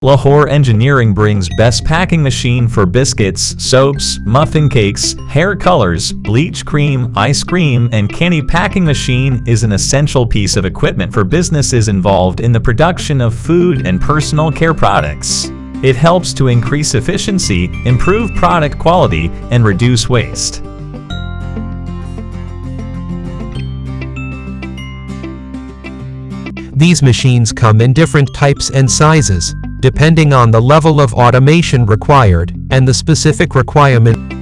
Lahore Engineering brings best packing machine for biscuits, soaps, muffin cakes, hair colors, bleach cream, ice cream, and candy. Packing machine is an essential piece of equipment for businesses involved in the production of food and personal care products. It helps to increase efficiency, improve product quality, and reduce waste. These machines come in different types and sizes, depending on the level of automation required and the specific requirement.